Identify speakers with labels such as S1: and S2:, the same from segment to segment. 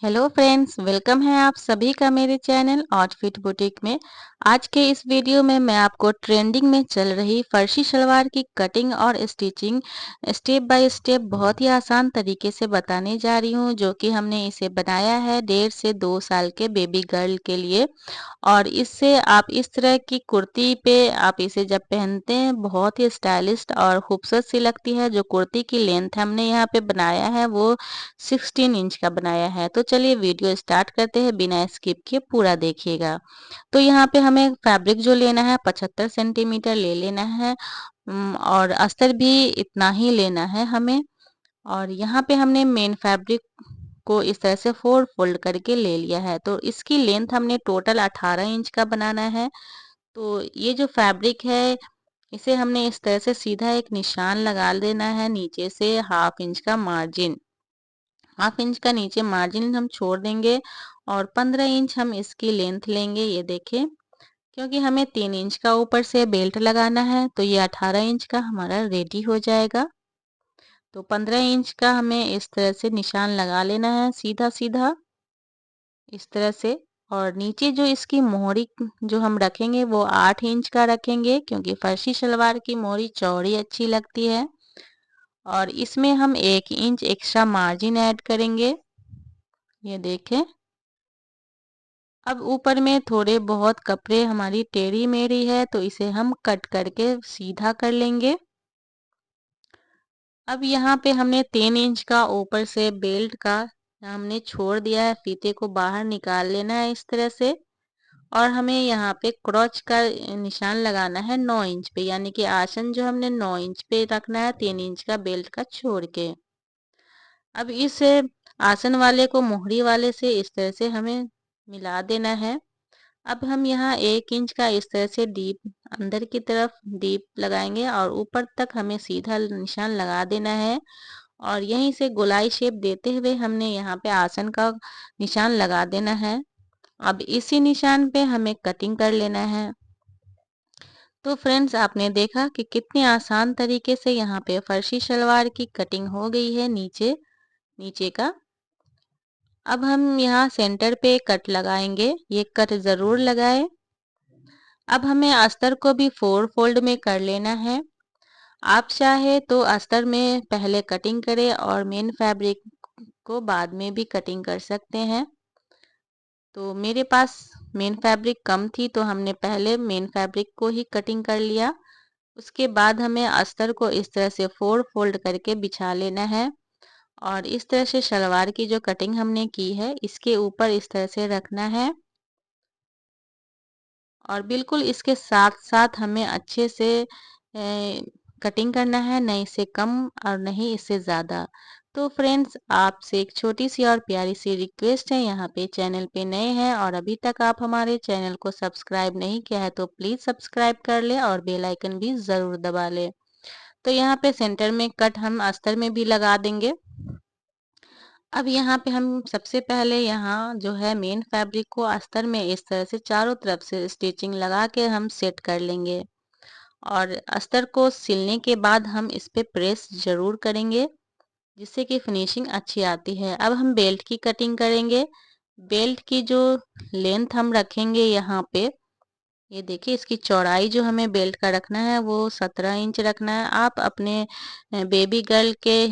S1: Hello friends, welcome है आप सभी का मेरे चैनल आउटफिट बुटीक में। आज के इस वीडियो में मैं आपको ट्रेंडिंग में चल रही फर्शी सलवार की कटिंग और स्टिचिंग स्टेप बाय स्टेप बहुत ही आसान तरीके से बताने जा रही हूँ, जो कि हमने इसे बनाया है 1.5 से 2 साल के बेबी गर्ल के लिए। और इससे आप इस तरह की कुर्ती पे आप इसे जब पहनते हैं बहुत ही स्टाइलिश और खूबसूरत सी लगती है। जो कुर्ती की लेंथ हमने यहाँ पे बनाया है वो 16 इंच का बनाया है। तो चलिए वीडियो स्टार्ट करते हैं, बिना स्किप किए पूरा देखिएगा। तो यहाँ पे हमें फैब्रिक जो लेना है 75 सेंटीमीटर ले लेना है। और अस्तर भी इतना ही लेना है हमें। और यहाँ पे हमने मेन फैब्रिक को इस तरह से 4 फोल्ड करके ले लिया है। तो इसकी लेंथ हमने टोटल 18 इंच का बनाना है। तो ये जो फैब्रिक है इसे हमने इस तरह से सीधा एक निशान लगा देना है, नीचे से हाफ इंच का नीचे मार्जिन हम छोड़ देंगे। और 15 इंच हम इसकी लेंथ लेंगे। ये देखिए, क्योंकि हमें 3 इंच का ऊपर से बेल्ट लगाना है तो ये 18 इंच का हमारा रेडी हो जाएगा। तो 15 इंच का हमें इस तरह से निशान लगा लेना है, सीधा सीधा इस तरह से। और नीचे जो इसकी मोहरी जो हम रखेंगे वो 8 इंच का रखेंगे, क्योंकि फर्शी सलवार की मोहरी चौड़ी अच्छी लगती है। और इसमें हम 1 इंच एक्स्ट्रा मार्जिन ऐड करेंगे। ये देखें, अब ऊपर में थोड़े बहुत कपड़े हमारी टेढ़ी मेढ़ी है तो इसे हम कट करके सीधा कर लेंगे। अब यहाँ पे हमने 3 इंच का ऊपर से बेल्ट का हमने छोड़ दिया है, फीते को बाहर निकाल लेना है इस तरह से। और हमें यहाँ पे क्रॉच का निशान लगाना है 9 इंच पे, यानी कि आसन जो हमने 9 इंच पे रखना है 3 इंच का बेल्ट का छोड़ के। अब इस आसन वाले को मोहरी वाले से इस तरह से हमें मिला देना है। अब हम यहाँ 1 इंच का इस तरह से डीप अंदर की तरफ डीप लगाएंगे और ऊपर तक हमें सीधा निशान लगा देना है। और यहीं से गोलाई शेप देते हुए हमने यहाँ पे आसन का निशान लगा देना है। अब इसी निशान पे हमें कटिंग कर लेना है। तो फ्रेंड्स, आपने देखा कि कितनी आसान तरीके से यहाँ पे फर्शी सलवार की कटिंग हो गई है नीचे नीचे का। अब हम यहाँ सेंटर पे कट लगाएंगे, ये कट ज़रूर लगाएं। अब हमें अस्तर को भी 4 फोल्ड में कर लेना है। आप चाहे तो अस्तर में पहले कटिंग करें और मेन फैब्रिक को बाद में भी कटिंग कर सकते हैं। तो मेरे पास मेन फैब्रिक कम थी तो हमने पहले मेन फैब्रिक को ही कटिंग कर लिया। उसके बाद हमें अस्तर को इस तरह से 4 फोल्ड करके बिछा लेना है। और इस तरह से सलवार की जो कटिंग हमने की है इसके ऊपर इस तरह से रखना है। और बिल्कुल इसके साथ साथ हमें अच्छे से कटिंग करना है, नहीं इससे कम और नहीं इससे ज़्यादा। तो फ्रेंड्स, आपसे एक छोटी सी और प्यारी सी रिक्वेस्ट है, यहाँ पे चैनल पे नए हैं और अभी तक आप हमारे चैनल को सब्सक्राइब नहीं किया है तो प्लीज़ सब्सक्राइब कर ले और बेल आइकन भी ज़रूर दबा ले। तो यहाँ पे सेंटर में कट हम अस्तर में भी लगा देंगे। अब यहाँ पे हम सबसे पहले यहाँ जो है मेन फैब्रिक को अस्तर में इस तरह से चारों तरफ से स्टिचिंग लगा के हम सेट कर लेंगे। और अस्तर को सिलने के बाद हम इस पे प्रेस ज़रूर करेंगे, जिससे कि फिनिशिंग अच्छी आती है। अब हम बेल्ट की कटिंग करेंगे। बेल्ट की जो लेंथ हम रखेंगे यहाँ पे, ये देखिए इसकी चौड़ाई जो हमें बेल्ट का रखना है वो 17 इंच रखना है। आप अपने बेबी गर्ल के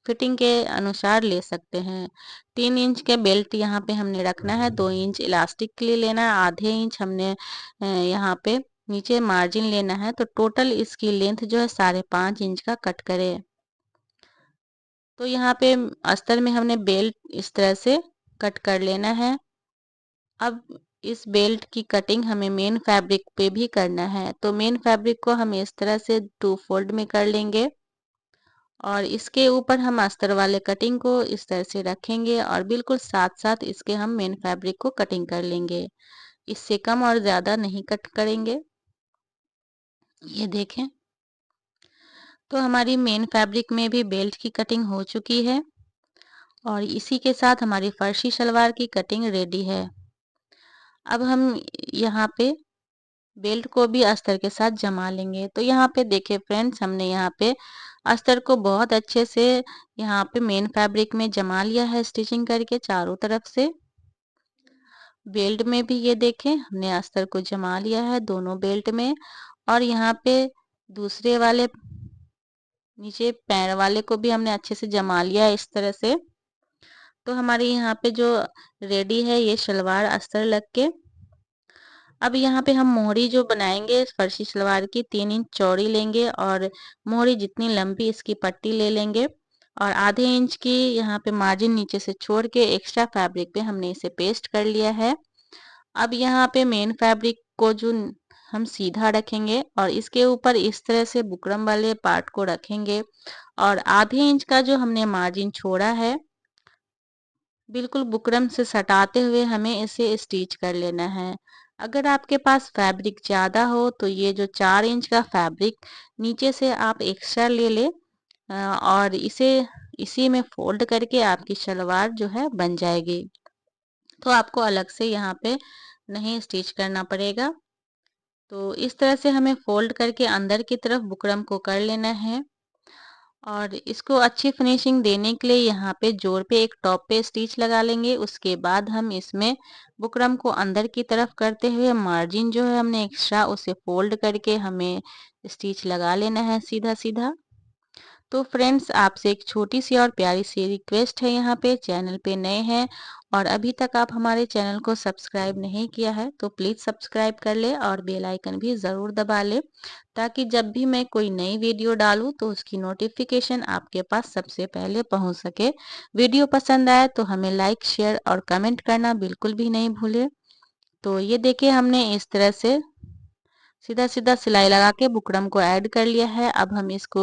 S1: फिटिंग के अनुसार ले सकते हैं। 3 इंच के बेल्ट यहाँ पे हमने रखना है, 2 इंच इलास्टिक के लिए लेना है, आधे इंच हमने यहाँ पे नीचे मार्जिन लेना है। तो टोटल इसकी लेंथ जो है 5.5 इंच का कट करें। तो यहाँ पे अस्तर में हमने बेल्ट इस तरह से कट कर लेना है। अब इस बेल्ट की कटिंग हमें मेन फैब्रिक पे भी करना है। तो मेन फैब्रिक को हम इस तरह से 2 फोल्ड में कर लेंगे और इसके ऊपर हम अस्तर वाले कटिंग को इस तरह से रखेंगे और बिल्कुल साथ साथ इसके हम मेन फैब्रिक को कटिंग कर लेंगे। इससे कम और ज़्यादा नहीं कट करेंगे। ये देखें, तो हमारी मेन फैब्रिक में भी बेल्ट की कटिंग हो चुकी है और इसी के साथ हमारी फर्शी सलवार की कटिंग रेडी है। अब हम यहाँ पे बेल्ट को भी अस्तर के साथ जमा लेंगे। तो यहाँ पे देखिए फ्रेंड्स, हमने यहाँ पे अस्तर को बहुत अच्छे से यहाँ पे मेन फैब्रिक में जमा लिया है स्टिचिंग करके चारों तरफ से। बेल्ट में भी ये देखें हमने अस्तर को जमा लिया है दोनों बेल्ट में, और यहाँ पे दूसरे वाले नीचे पैर वाले को भी हमने अच्छे से जमा लिया है इस तरह से। तो हमारे यहाँ पे जो रेडी है ये सलवार अस्तर लग के। अब यहाँ पे हम मोहरी जो बनाएंगे फर्शी सलवार की 3 इंच चौड़ी लेंगे और मोहरी जितनी लंबी इसकी पट्टी ले लेंगे, और आधे इंच की यहाँ पे मार्जिन नीचे से छोड़ के एक्स्ट्रा फैब्रिक पे हमने इसे पेस्ट कर लिया है। अब यहाँ पे मेन फैब्रिक को जो हम सीधा रखेंगे और इसके ऊपर इस तरह से बुकरम वाले पार्ट को रखेंगे, और आधे इंच का जो हमने मार्जिन छोड़ा है बिल्कुल बुकरम से सटाते हुए हमें इसे स्टिच कर लेना है। अगर आपके पास फैब्रिक ज़्यादा हो तो ये जो 4 इंच का फैब्रिक नीचे से आप एक्स्ट्रा ले ले, और इसे इसी में फोल्ड करके आपकी सलवार जो है बन जाएगी। तो आपको अलग से यहाँ पे नहीं स्टिच करना पड़ेगा। तो इस तरह से हमें फोल्ड करके अंदर की तरफ बुकरम को कर लेना है, और इसको अच्छी फिनिशिंग देने के लिए यहाँ पे जोड़ पे एक टॉप पे स्टिच लगा लेंगे। उसके बाद हम इसमें बुकरम को अंदर की तरफ करते हुए मार्जिन जो है हमने एक्स्ट्रा उसे फोल्ड करके हमें स्टिच लगा लेना है सीधा सीधा। तो फ्रेंड्स आपसे एक छोटी सी और प्यारी सी रिक्वेस्ट है, यहाँ पे चैनल पे नए हैं और अभी तक आप हमारे चैनल को सब्सक्राइब नहीं किया है तो प्लीज़ सब्सक्राइब कर ले और बेल आइकन भी ज़रूर दबा ले, ताकि जब भी मैं कोई नई वीडियो डालूँ तो उसकी नोटिफिकेशन आपके पास सबसे पहले पहुँच सके। वीडियो पसंद आए तो हमें लाइक शेयर और कमेंट करना बिल्कुल भी नहीं भूले। तो ये देखिए हमने इस तरह से सीधा सीधा सिलाई लगा के बुकरम को ऐड कर लिया है। अब हम इसको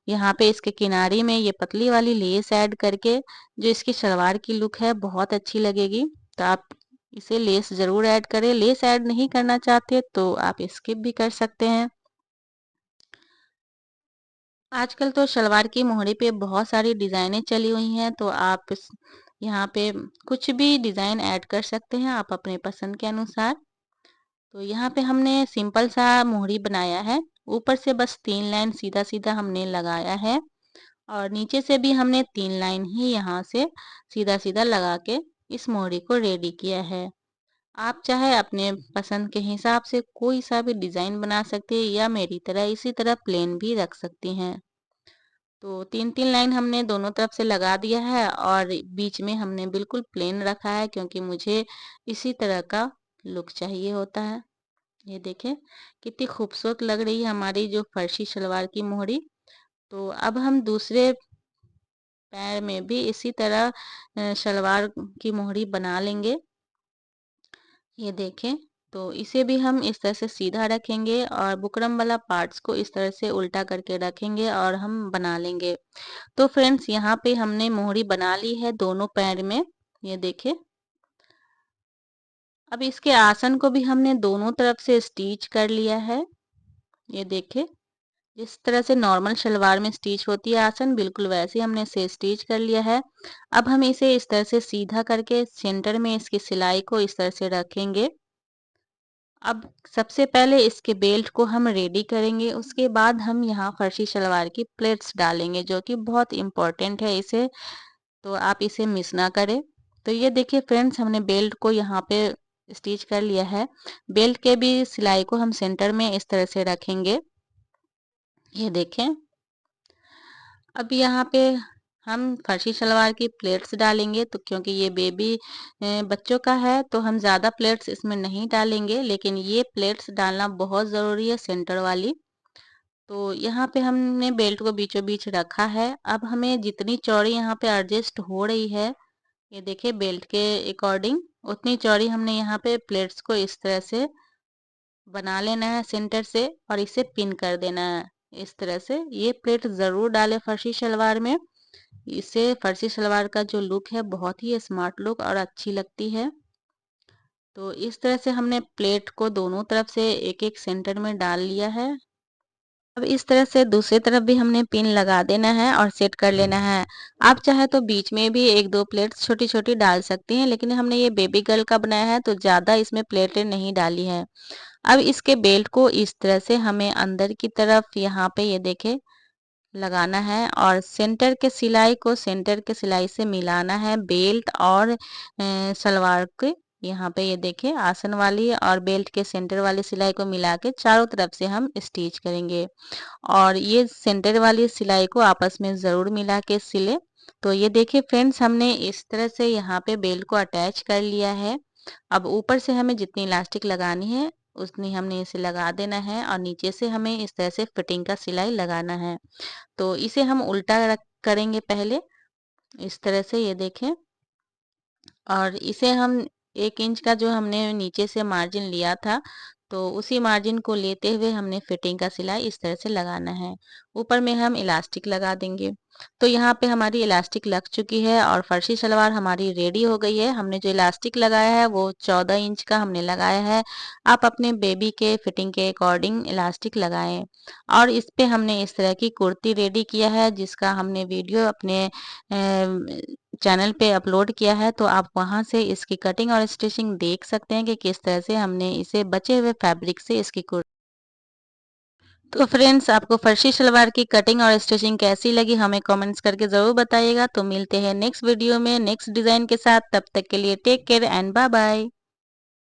S1: यहाँ पे इसके किनारे में ये पतली वाली लेस ऐड करके जो इसकी सलवार की लुक है बहुत अच्छी लगेगी। तो आप इसे लेस ज़रूर ऐड करें। लेस ऐड नहीं करना चाहते तो आप स्किप भी कर सकते हैं। आजकल तो सलवार की मोहरी पे बहुत सारी डिज़ाइनें चली हुई हैं, तो आप यहाँ पे कुछ भी डिज़ाइन ऐड कर सकते हैं आप अपने पसंद के अनुसार। तो यहाँ पे हमने सिंपल सा मोहरी बनाया है। ऊपर से बस 3 लाइन सीधा सीधा हमने लगाया है, और नीचे से भी हमने 3 लाइन ही यहाँ से सीधा सीधा लगा के इस मोहरी को रेडी किया है। आप चाहे अपने पसंद के हिसाब से कोई सा भी डिज़ाइन बना सकते हैं, या मेरी तरह इसी तरह प्लेन भी रख सकती हैं। तो 3-3 लाइन हमने दोनों तरफ से लगा दिया है, और बीच में हमने बिल्कुल प्लेन रखा है क्योंकि मुझे इसी तरह का लुक चाहिए होता है। ये देखें कितनी खूबसूरत लग रही है हमारी जो फर्शी सलवार की मोहरी। तो अब हम दूसरे पैर में भी इसी तरह सलवार की मोहरी बना लेंगे। ये देखें, तो इसे भी हम इस तरह से सीधा रखेंगे और बुकरम वाला पार्ट्स को इस तरह से उल्टा करके रखेंगे और हम बना लेंगे। तो फ्रेंड्स यहाँ पे हमने मोहरी बना ली है दोनों पैर में। ये देखें, अब इसके आसन को भी हमने दोनों तरफ से स्टिच कर लिया है। ये देखें, जिस तरह से नॉर्मल सलवार में स्टिच होती है आसन, बिल्कुल वैसे हमने इसे स्टिच कर लिया है। अब हम इसे इस तरह से सीधा करके सेंटर में इसकी सिलाई को इस तरह से रखेंगे। अब सबसे पहले इसके बेल्ट को हम रेडी करेंगे, उसके बाद हम यहाँ फर्शी सलवार की प्लेट्स डालेंगे जो कि बहुत इम्पोर्टेंट है इसे, तो आप इसे मिस ना करें। तो ये देखिए फ्रेंड्स, हमने बेल्ट को यहाँ पे स्टिच कर लिया है। बेल्ट के भी सिलाई को हम सेंटर में इस तरह से रखेंगे। ये देखें, अब यहाँ पे हम फर्शी सलवार की प्लेट्स डालेंगे, तो क्योंकि ये बेबी बच्चों का है तो हम ज़्यादा प्लेट्स इसमें नहीं डालेंगे, लेकिन ये प्लेट्स डालना बहुत ज़रूरी है सेंटर वाली। तो यहाँ पे हमने बेल्ट को बीचों बीच रखा है। अब हमें जितनी चौड़ी यहाँ पे एडजस्ट हो रही है, ये देखिए बेल्ट के अकॉर्डिंग उतनी चौड़ी हमने यहाँ पे प्लेट्स को इस तरह से बना लेना है सेंटर से, और इसे पिन कर देना है इस तरह से। ये प्लेट ज़रूर डालें फर्शी सलवार में, इससे फर्शी सलवार का जो लुक है बहुत ही स्मार्ट लुक और अच्छी लगती है। तो इस तरह से हमने प्लेट को दोनों तरफ से एक एक सेंटर में डाल लिया है। अब इस तरह से दूसरी तरफ भी हमने पिन लगा देना है और सेट कर लेना है। आप चाहे तो बीच में भी 1-2 प्लेट्स छोटी-छोटी डाल सकती हैं, लेकिन हमने ये बेबी गर्ल का बनाया है तो ज़्यादा इसमें प्लेटें नहीं डाली है। अब इसके बेल्ट को इस तरह से हमें अंदर की तरफ यहाँ पे ये देखें लगाना है और सेंटर के सिलाई को सेंटर के सिलाई से मिलाना है बेल्ट और सलवार के। यहाँ पे ये देखिए आसन वाली और बेल्ट के सेंटर वाली सिलाई को मिला के चारों तरफ से हम स्टिच करेंगे और ये सेंटर वाली सिलाई को आपस में ज़रूर मिला के सिले। तो ये देखिए फ्रेंड्स, हमने इस तरह से यहाँ पे बेल्ट को अटैच कर लिया है। अब ऊपर से हमें जितनी इलास्टिक लगानी है उतनी हमने इसे लगा देना है और नीचे से हमें इस तरह से फिटिंग का सिलाई लगाना है। तो इसे हम उल्टा रख करेंगे पहले, इस तरह से ये देखें। और इसे हम 1 इंच का जो हमने नीचे से मार्जिन लिया था, तो उसी मार्जिन को लेते हुए हमने फिटिंग का सिलाई इस तरह से लगाना है। ऊपर में हम इलास्टिक लगा देंगे। तो यहाँ पे हमारी इलास्टिक लग चुकी है और फर्शी सलवार हमारी रेडी हो गई है। हमने जो इलास्टिक लगाया है वो 14 इंच का हमने लगाया है। आप अपने बेबी के फिटिंग के अकॉर्डिंग इलास्टिक लगाएं। और इस पे हमने इस तरह की कुर्ती रेडी किया है जिसका हमने वीडियो अपने चैनल पे अपलोड किया है, तो आप वहां से इसकी कटिंग और स्टिचिंग देख सकते हैं कि किस तरह से हमने इसे बचे हुए फैब्रिक से इसकी कुर्ती। तो फ्रेंड्स, आपको फर्शी सलवार की कटिंग और स्टिचिंग कैसी लगी हमें कमेंट्स करके ज़रूर बताइएगा। तो मिलते हैं नेक्स्ट वीडियो में नेक्स्ट डिज़ाइन के साथ, तब तक के लिए take care and bye bye.